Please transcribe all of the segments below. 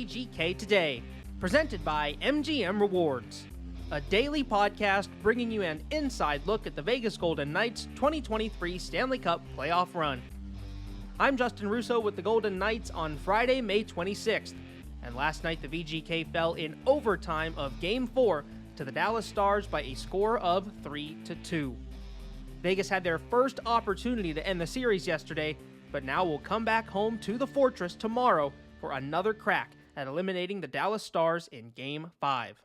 VGK Today, presented by MGM Rewards, a daily podcast bringing you an inside look at the Vegas Golden Knights' 2023 Stanley Cup playoff run. I'm Justin Russo with the Golden Knights on Friday, May 26th, and last night the VGK fell in overtime of Game 4 to the Dallas Stars by a score of 3-2. Vegas had their first opportunity to end the series yesterday, but now will come back home to the Fortress tomorrow for another crack at eliminating the Dallas Stars in Game 5.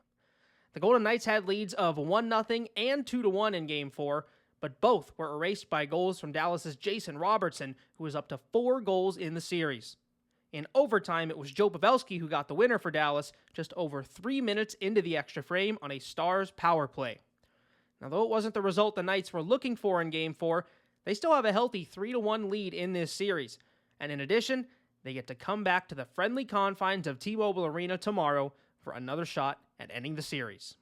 The Golden Knights had leads of 1-0 and 2-1 in Game 4, but both were erased by goals from Dallas's Jason Robertson, who was up to 4 goals in the series. In overtime, it was Joe Pavelski who got the winner for Dallas just over 3 minutes into the extra frame on a Stars power play. Now, though it wasn't the result the Knights were looking for in Game 4, they still have a healthy 3-1 lead in this series, and in addition, they get to come back to the friendly confines of T-Mobile Arena tomorrow for another shot at ending the series.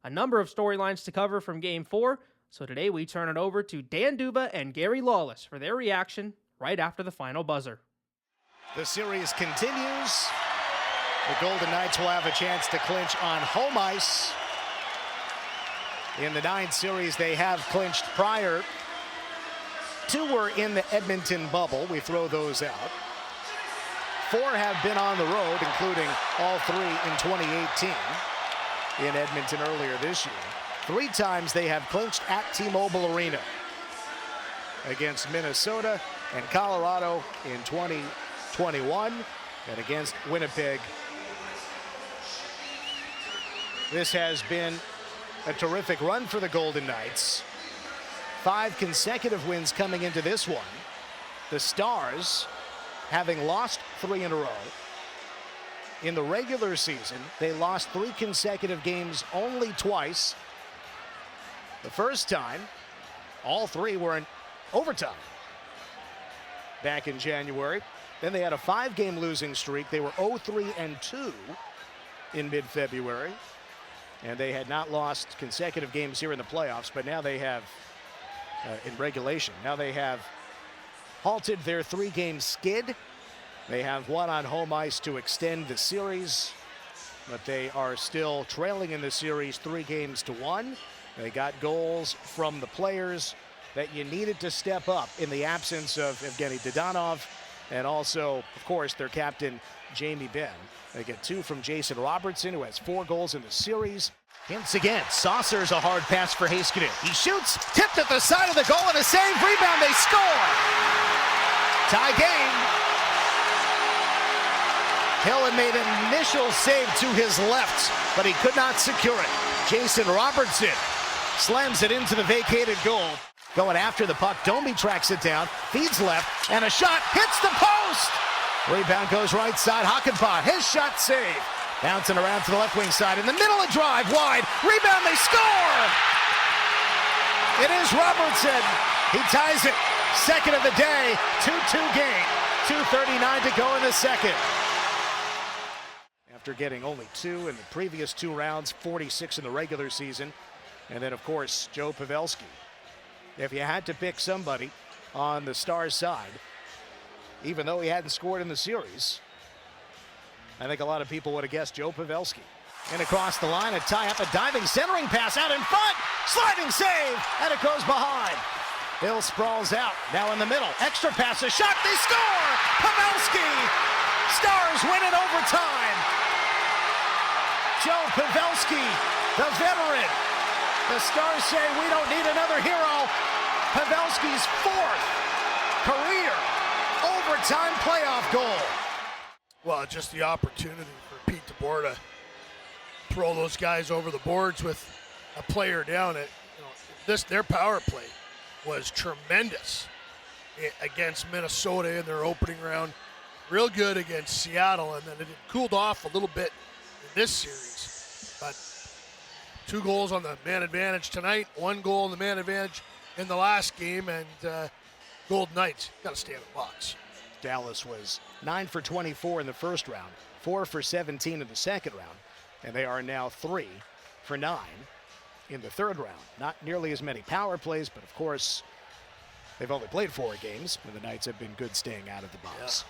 A number of storylines to cover from Game 4, so today we turn it over to Dan Duba and Gary Lawless for their reaction right after the final buzzer. The series continues. The Golden Knights will have a chance to clinch on home ice. In the 9 series they have clinched prior, 2 were in the Edmonton bubble. We throw those out. 4 have been on the road, including all 3 in 2018 in Edmonton earlier this year. 3 times they have clinched at T-Mobile Arena against Minnesota and Colorado in 2021 and against Winnipeg. This has been a terrific run for the Golden Knights. 5 consecutive wins coming into this one. The Stars, having lost 3 in a row. In the regular season, they lost 3 consecutive games only twice. The first time, all 3 were in overtime back in January. Then they had a 5-game losing streak. They were 0-3-2 in mid-February. And they had not lost consecutive games here in the playoffs, but now they have, in regulation, now they have halted their 3-game skid. They have won on home ice to extend the series, but they are still trailing in the series 3-1. They got goals from the players that you needed to step up in the absence of Evgeny Dadonov and also, of course, their captain, Jamie Benn. They get 2 from Jason Robertson, who has 4 goals in the series. Hints again. Saucer's a hard pass for Heiskanen. He shoots, tipped at the side of the goal, and a save. Rebound, they score! Tie game. Hill had made an initial save to his left, but he could not secure it. Jason Robertson slams it into the vacated goal. Going after the puck, Domi tracks it down, feeds left, and a shot hits the post! Rebound goes right side, Hakanpää, his shot save. Bouncing around to the left wing side, in the middle of drive, wide, rebound, they score! It is Robertson. He ties it, second of the day, 2-2 game. 2:39 to go in the second. After getting only 2 in the previous 2 rounds, 46 in the regular season. And then, of course, Joe Pavelski. If you had to pick somebody on the Stars side, even though he hadn't scored in the series, I think a lot of people would have guessed Joe Pavelski. And across the line, a tie-up, a diving centering pass out in front, sliding save, and it goes behind. Hill sprawls out, now in the middle, extra pass, a shot, they score! Pavelski! Stars win in overtime. Joe Pavelski, the veteran. The Stars say we don't need another hero. Pavelski's 4th career overtime playoff goal. Well, just the opportunity for Pete DeBoer to throw those guys over the boards with a player down. Their power play was tremendous against Minnesota in their opening round. Real good against Seattle, and then it cooled off a little bit in this series. But 2 goals on the man advantage tonight, 1 goal on the man advantage in the last game, and Golden Knights got to stay in the box. Dallas was 9 for 24 in the first round, 4 for 17 in the second round, and they are now 3 for 9 in the third round. Not nearly as many power plays, but of course, they've only played 4 games, and the Knights have been good staying out of the box.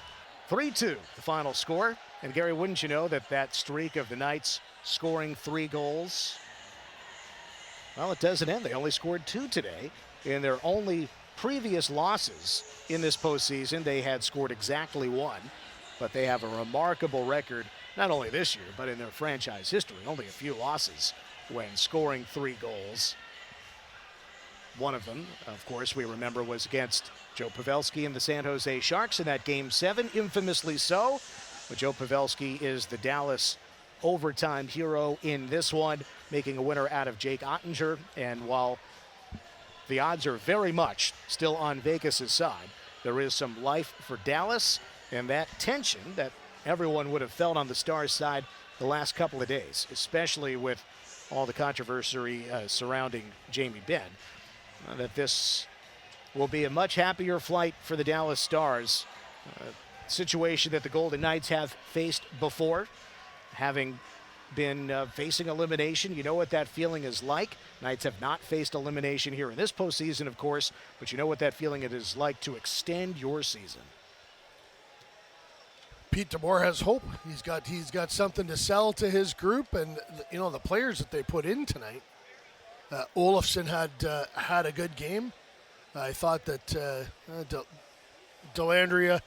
3-2, the final score. And Gary, wouldn't you know that streak of the Knights scoring 3 goals, well, it doesn't end. They only scored 2 today. In their only previous losses in this postseason, they had scored exactly 1. But they have a remarkable record, not only this year, but in their franchise history. Only a few losses when scoring 3 goals. One of them, of course, we remember was against Joe Pavelski and the San Jose Sharks in that Game 7, infamously so. But Joe Pavelski is the Dallas overtime hero in this one, making a winner out of Jake Ottinger. And while the odds are very much still on Vegas' side, there is some life for Dallas, and that tension that everyone would have felt on the Stars' side the last couple of days, especially with all the controversy surrounding Jamie Benn, that this will be a much happier flight for the Dallas Stars. Situation that the Golden Knights have faced before, having been facing elimination. You know what that feeling is like. Knights have not faced elimination here in this postseason, of course, but you know what that feeling it is like to extend your season. Pete DeBoer has hope. He's got something to sell to his group, and you know the players that they put in tonight. Olofsson had a good game. I thought that Dellandrea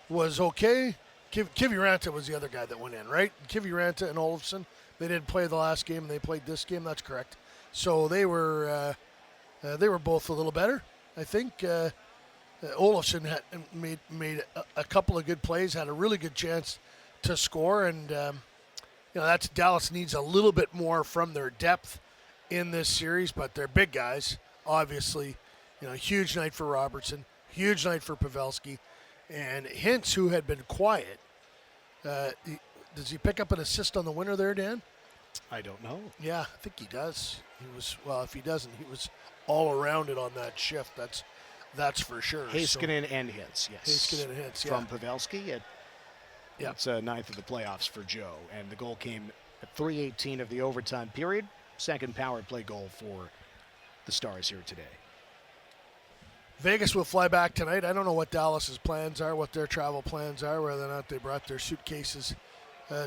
was okay. Kiviranta was the other guy that went in, right? Kiviranta and Olofsson. They didn't play the last game, and they played this game. That's correct. So they were both a little better, I think. Olofsson had made a couple of good plays, had a really good chance to score, and that's Dallas needs a little bit more from their depth in this series, but they're big guys, obviously. Huge night for Robertson, huge night for Pavelski, and Hintz, who had been quiet. Does he pick up an assist on the winner there, Dan? I don't know. Yeah, I think he does. If he doesn't, he was all around it on that shift. That's for sure. Heiskanen and Hintz, yes. Heiskanen and Hintz, yeah. From Pavelski. It's a ninth of the playoffs for Joe, and the goal came at 3:18 of the overtime period. Second power play goal for the Stars here today. Vegas will fly back tonight. I don't know what Dallas's plans are, what their travel plans are, whether or not they brought their suitcases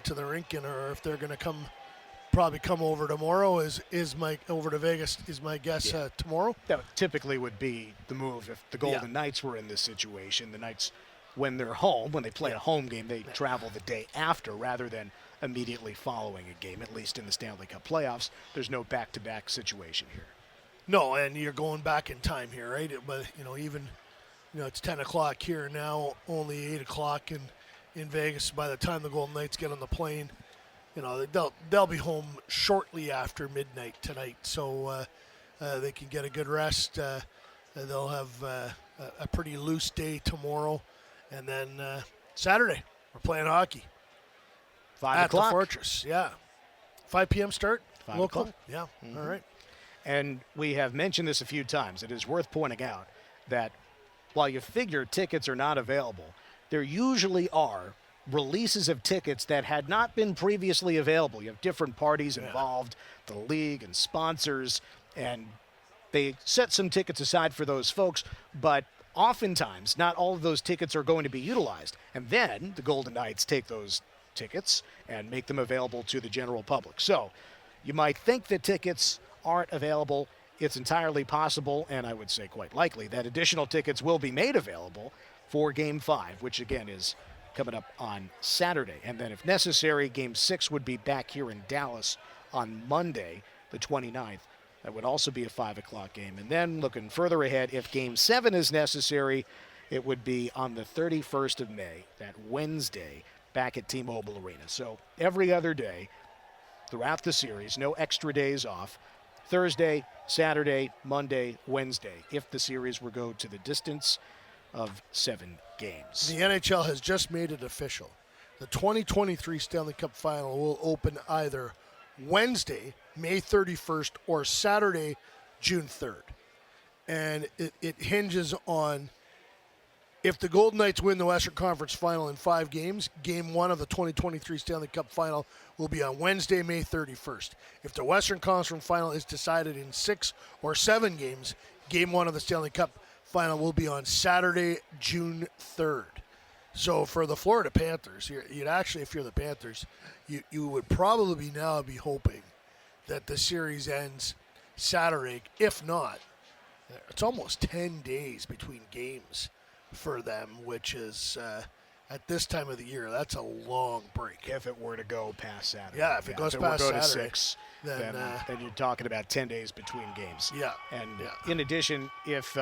to the rink, or if they're going to probably come over tomorrow. Over to Vegas is my guess. Tomorrow. That typically would be the move if the Golden Knights were in this situation. The Knights, when they're home, when they play a home game, they travel the day after rather than immediately following a game. At least in the Stanley Cup playoffs, there's no back-to-back situation here. No, and you're going back in time here, right? But it's 10 o'clock here now, only 8 o'clock in Vegas. By the time the Golden Knights get on the plane, they'll be home shortly after midnight tonight, so they can get a good rest. They'll have a pretty loose day tomorrow, and then Saturday we're playing hockey. 5 o'clock. At the Fortress, 5 p.m. start. 5 local. o'clock. Yeah. Mm-hmm. All right. And we have mentioned this a few times. It is worth pointing out that while you figure tickets are not available, there usually are releases of tickets that had not been previously available. You have different parties involved, the league and sponsors, and they set some tickets aside for those folks, but oftentimes not all of those tickets are going to be utilized. And then the Golden Knights take those tickets and make them available to the general public. So you might think that tickets aren't available. It's entirely possible, and I would say quite likely, that additional tickets will be made available for Game 5, which again is coming up on Saturday. And then if necessary, Game 6 would be back here in Dallas on Monday, the 29th. That would also be a 5 o'clock game. And then looking further ahead, if Game 7 is necessary, it would be on the 31st of May, that Wednesday, back at T-Mobile Arena. So every other day throughout the series, no extra days off. Thursday, Saturday, Monday, Wednesday, if the series were go to the distance of 7 games. The NHL has just made it official. The 2023 Stanley Cup Final will open either Wednesday, May 31st, or Saturday, June 3rd. And it hinges on if the Golden Knights win the Western Conference Final in 5 games, Game 1 of the 2023 Stanley Cup Final will be on Wednesday, May 31st. If the Western Conference Final is decided in 6 or 7 games, Game 1 of the Stanley Cup Final will be on Saturday, June 3rd. So for the Florida Panthers, you'd actually, if you're the Panthers, you would probably now be hoping that the series ends Saturday. If not, it's almost 10 days between games for them, which is at this time of the year, that's a long break. If it were to go past Saturday. Yeah, if it goes past Saturday, to 6, then you're talking about 10 days between games. Yeah. And in addition, if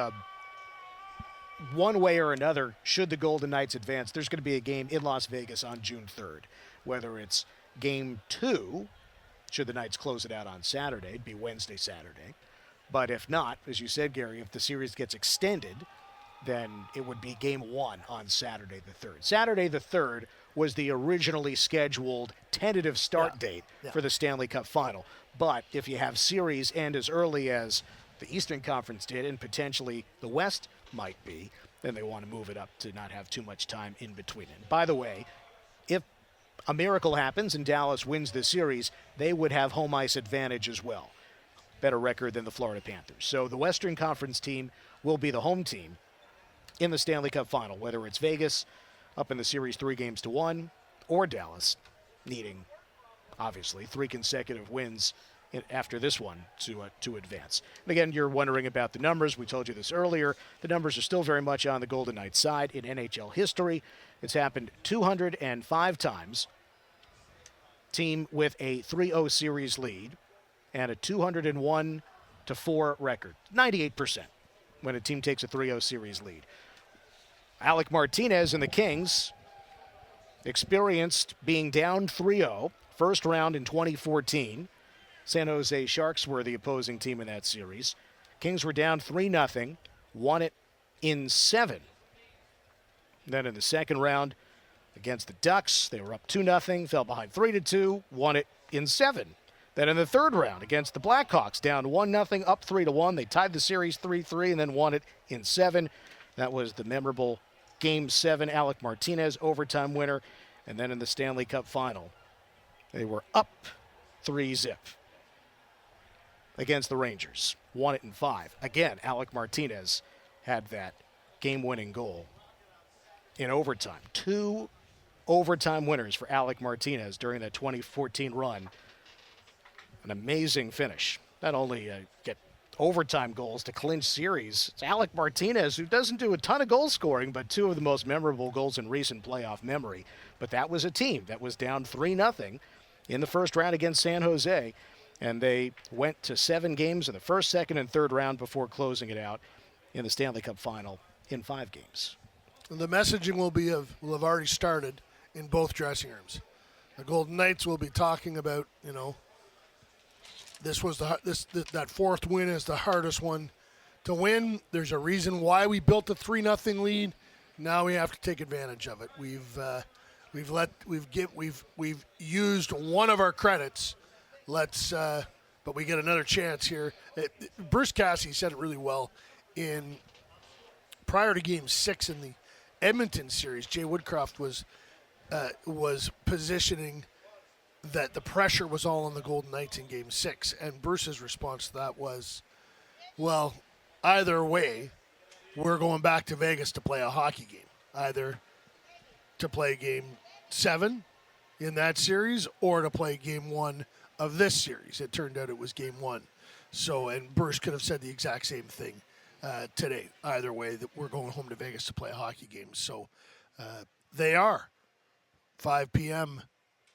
one way or another, should the Golden Knights advance, there's going to be a game in Las Vegas on June 3rd. Whether it's game 2, should the Knights close it out on Saturday, it'd be Wednesday, Saturday. But if not, as you said, Gary, if the series gets extended, then it would be game 1 on Saturday the 3rd. Saturday the 3rd was the originally scheduled tentative start date for the Stanley Cup Final. But if you have series end as early as the Eastern Conference did, and potentially the West might be, then they want to move it up to not have too much time in between. And by the way, if a miracle happens and Dallas wins this series, they would have home ice advantage as well. Better record than the Florida Panthers. So the Western Conference team will be the home team in the Stanley Cup Final, whether it's Vegas up in the series 3-1, or Dallas needing, obviously, 3 consecutive wins after this one to advance. And again, you're wondering about the numbers. We told you this earlier. The numbers are still very much on the Golden Knights side in NHL history. It's happened 205 times. Team with a 3-0 series lead and a 201-4 record. 98% when a team takes a 3-0 series lead. Alec Martinez and the Kings experienced being down 3-0, first round in 2014. San Jose Sharks were the opposing team in that series. Kings were down 3-0, won it in 7. Then in the second round against the Ducks, they were up 2-0, fell behind 3-2, won it in 7. Then in the third round against the Blackhawks, down 1-0, up 3-1. They tied the series 3-3 and then won it in 7. That was the memorable Game 7 Alec Martinez overtime winner. And then in the Stanley Cup Final, they were up 3-0 against the Rangers. Won it in 5. Again, Alec Martinez had that game-winning goal in overtime. 2 overtime winners for Alec Martinez during that 2014 run. An amazing finish. Not only get overtime goals to clinch series, it's Alec Martinez, who doesn't do a ton of goal scoring, but 2 of the most memorable goals in recent playoff memory. But that was a team that was down 3-0 in the first round against San Jose, and they went to 7 games in the first, second, and third round before closing it out in the Stanley Cup Final in 5 games. The messaging will have already started in both dressing rooms. The Golden Knights will be talking about, this was that fourth win is the hardest one to win. There's a reason why we built a 3-0 lead. Now we have to take advantage of it. We've used one of our credits. But we get another chance here. Bruce Cassidy said it really well prior to Game 6 in the Edmonton series. Jay Woodcroft was positioning that the pressure was all on the Golden Knights in Game 6, and Bruce's response to that was, well, either way, we're going back to Vegas to play a hockey game. Either to play Game 7 in that series or to play Game 1 of this series. It turned out it was Game 1. So, and Bruce could have said the exact same thing today. Either way, that we're going home to Vegas to play a hockey game. So they are 5 p.m.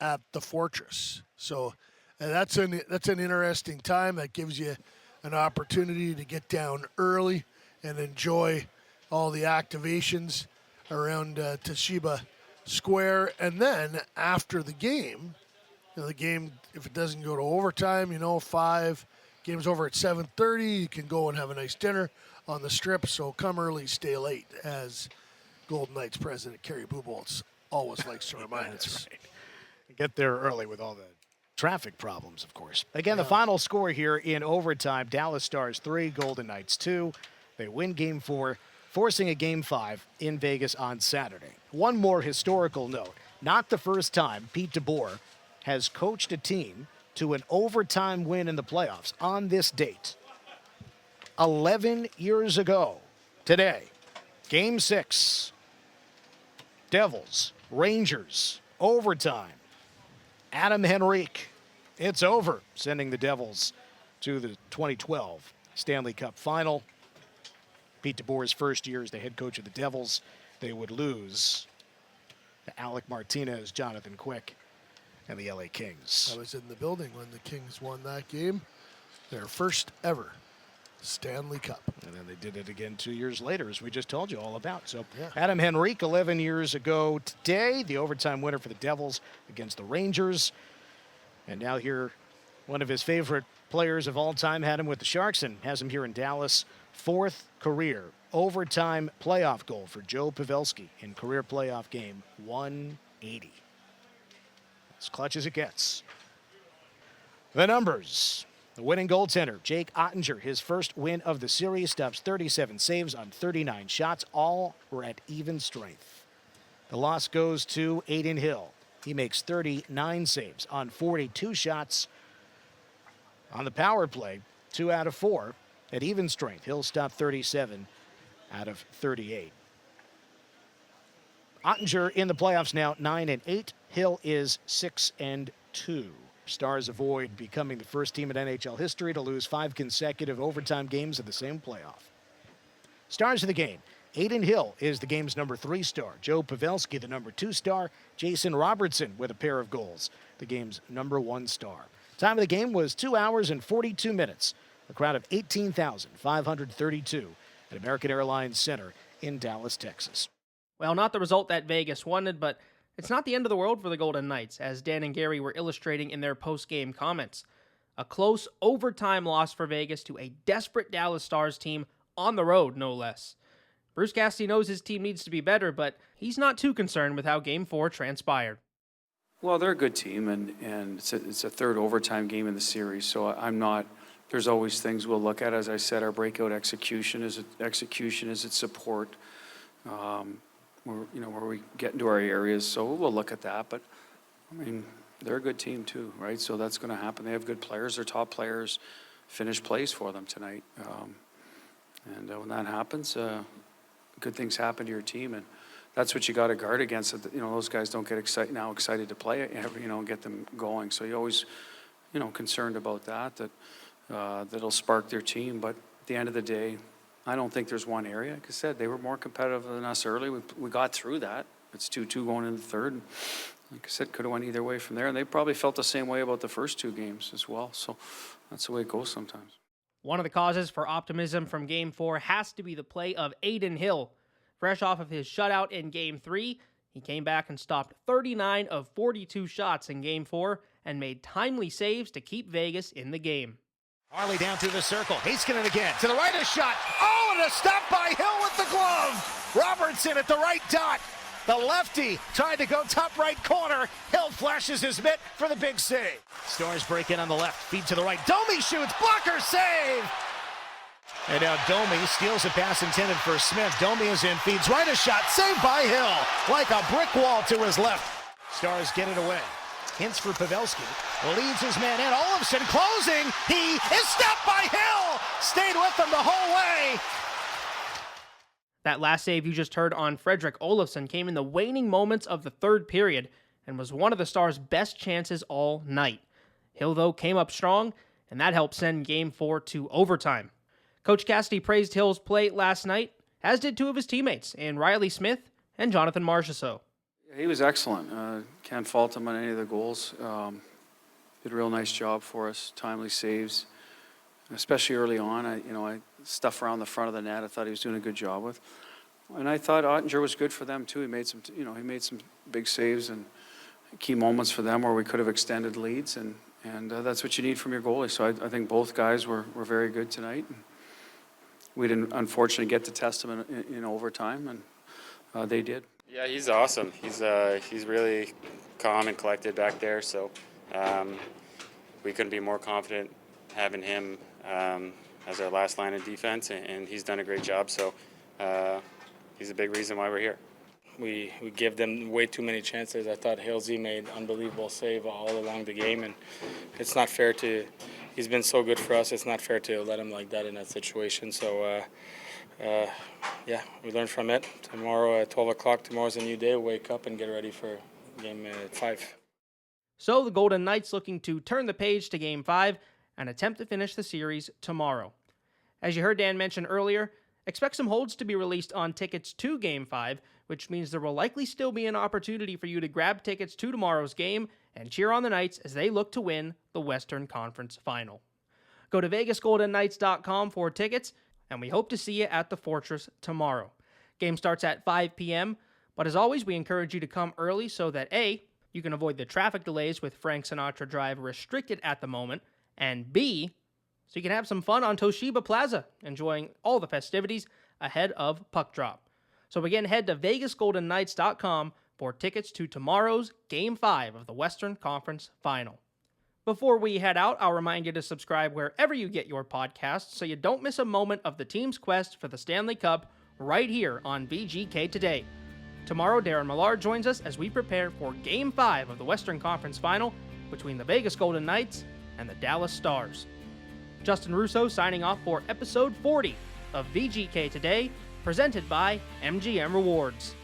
at the Fortress. So that's an interesting time. That gives you an opportunity to get down early and enjoy all the activations around Toshiba Square. And then after the game, the game, if it doesn't go to overtime, 5 games over at 7:30, you can go and have a nice dinner on the Strip. So come early, stay late, as Golden Knights president Kerry Bubolz always likes to remind us. Right. Get there early with all the traffic problems, of course. Again, the final score here in overtime, Dallas Stars 3, Golden Knights 2. They win Game 4, forcing a Game 5 in Vegas on Saturday. One more historical note. Not the first time Pete DeBoer has coached a team to an overtime win in the playoffs on this date. 11 years ago today, Game 6. Devils, Rangers, overtime. Adam Henrique, it's over, sending the Devils to the 2012 Stanley Cup Final. Pete DeBoer's first year as the head coach of the Devils. They would lose to Alec Martinez, Jonathan Quick, and the LA Kings. I was in the building when the Kings won that game. Their first ever Stanley Cup. And then they did it again 2 years later, as we just told you all about. So yeah. Adam Henrique, 11 years ago today, the overtime winner for the Devils against the Rangers. And now here, one of his favorite players of all time had him with the Sharks and has him here in Dallas. Fourth career overtime playoff goal for Joe Pavelski in career playoff game 180. As clutch as it gets. The numbers. The winning goaltender, Jake Ottinger, his first win of the series, stops 37 saves on 39 shots. All were at even strength. The loss goes to Adin Hill. He makes 39 saves on 42 shots. On the power play, 2 out of 4 at even strength. Hill stopped 37 out of 38. Ottinger in the playoffs now 9-8. Hill is 6-2. Stars avoid becoming the first team in NHL history to lose 5 consecutive overtime games in the same playoff. Stars of the game. Adin Hill is the game's number 3 star. Joe Pavelski, the number 2 star. Jason Robertson with a pair of goals, the game's number 1 star. Time of the game was 2 hours and 42 minutes. A crowd of 18,532 at American Airlines Center in Dallas, Texas. Well, not the result that Vegas wanted, but it's not the end of the world for the Golden Knights, as Dan and Gary were illustrating in their post-game comments. A close overtime loss for Vegas to a desperate Dallas Stars team on the road, no less. Bruce Cassidy knows his team needs to be better, but he's not too concerned with how Game 4 transpired. Well, they're a good team, and it's a third overtime game in the series, so I'm not. There's always things we'll look at. As I said, our breakout execution is its support. Where we get into our areas, so we'll look at that. But I mean, they're a good team too, right? So that's going to happen. They have good players. Their top players finish plays for them tonight, and when that happens, good things happen to your team, and that's what you got to guard against. Those guys don't get excited to play, and get them going. So you always, concerned about that'll spark their team. But at the end of the day, I don't think there's one area. Like I said, they were more competitive than us early. We got through that. It's 2-2 going into the third. And like I said, could have went either way from there. And they probably felt the same way about the first 2 games as well. So that's the way it goes sometimes. One of the causes for optimism from Game 4 has to be the play of Adin Hill. Fresh off of his shutout in Game 3, he came back and stopped 39 of 42 shots in Game 4 and made timely saves to keep Vegas in the game. Harley down through the circle. Heiskanen again. To the right, a shot. Oh, and a stop by Hill with the glove. Robertson at the right dot. The lefty tried to go top right corner. Hill flashes his mitt for the big save. Stars break in on the left. Feed to the right. Domi shoots. Blocker save. And now Domi steals a pass intended for Smith. Domi is in. Feeds right, a shot. Saved by Hill. Like a brick wall to his left. Stars get it away. Hints for Pavelski. Leads his man in. Olofsson closing. He is stopped by Hill. Stayed with them the whole way. That last save you just heard on Fredrik Olofsson came in the waning moments of the third period and was one of the Stars' best chances all night. Hill, though, came up strong, and that helped send Game 4 to overtime. Coach Cassidy praised Hill's play last night, as did 2 of his teammates in Riley Smith and Jonathan Marchessault. He was excellent. Can't fault him on any of the goals. Did a real nice job for us. Timely saves, especially early on. I stuff around the front of the net. I thought he was doing a good job with, and I thought Ottinger was good for them too. He made some big saves and key moments for them where we could have extended leads, and that's what you need from your goalie. So I think both guys were very good tonight. We didn't unfortunately get to test them in overtime, and they did. Yeah, he's awesome. He's really calm and collected back there. So we couldn't be more confident having him as our last line of defense, and he's done a great job. So he's a big reason why we're here. We give them way too many chances. I thought Halsey made unbelievable save all along the game, and it's not fair to. He's been so good for us. It's not fair to let him like that in that situation. So yeah, we learn from it. Tomorrow at 12 o'clock, tomorrow's a new day. Wake up and get ready for game 5. So the Golden Knights looking to turn the page to Game 5 and attempt to finish the series tomorrow. As you heard Dan mention earlier, expect some holds to be released on tickets to Game 5, which means there will likely still be an opportunity for you to grab tickets to tomorrow's game and cheer on the Knights as they look to win the Western Conference Final. Go to VegasGoldenKnights.com for tickets, and we hope to see you at the Fortress tomorrow. Game starts at 5 p.m., but as always, we encourage you to come early so that A, you can avoid the traffic delays with Frank Sinatra Drive restricted at the moment, and B, so you can have some fun on Toshiba Plaza, enjoying all the festivities ahead of puck drop. So again, head to VegasGoldenKnights.com for tickets to tomorrow's Game 5 of the Western Conference Final. Before we head out, I'll remind you to subscribe wherever you get your podcasts so you don't miss a moment of the team's quest for the Stanley Cup right here on VGK Today. Tomorrow, Darren Millard joins us as we prepare for Game 5 of the Western Conference Final between the Vegas Golden Knights and the Dallas Stars. Justin Russo signing off for episode 40 of VGK Today, presented by MGM Rewards.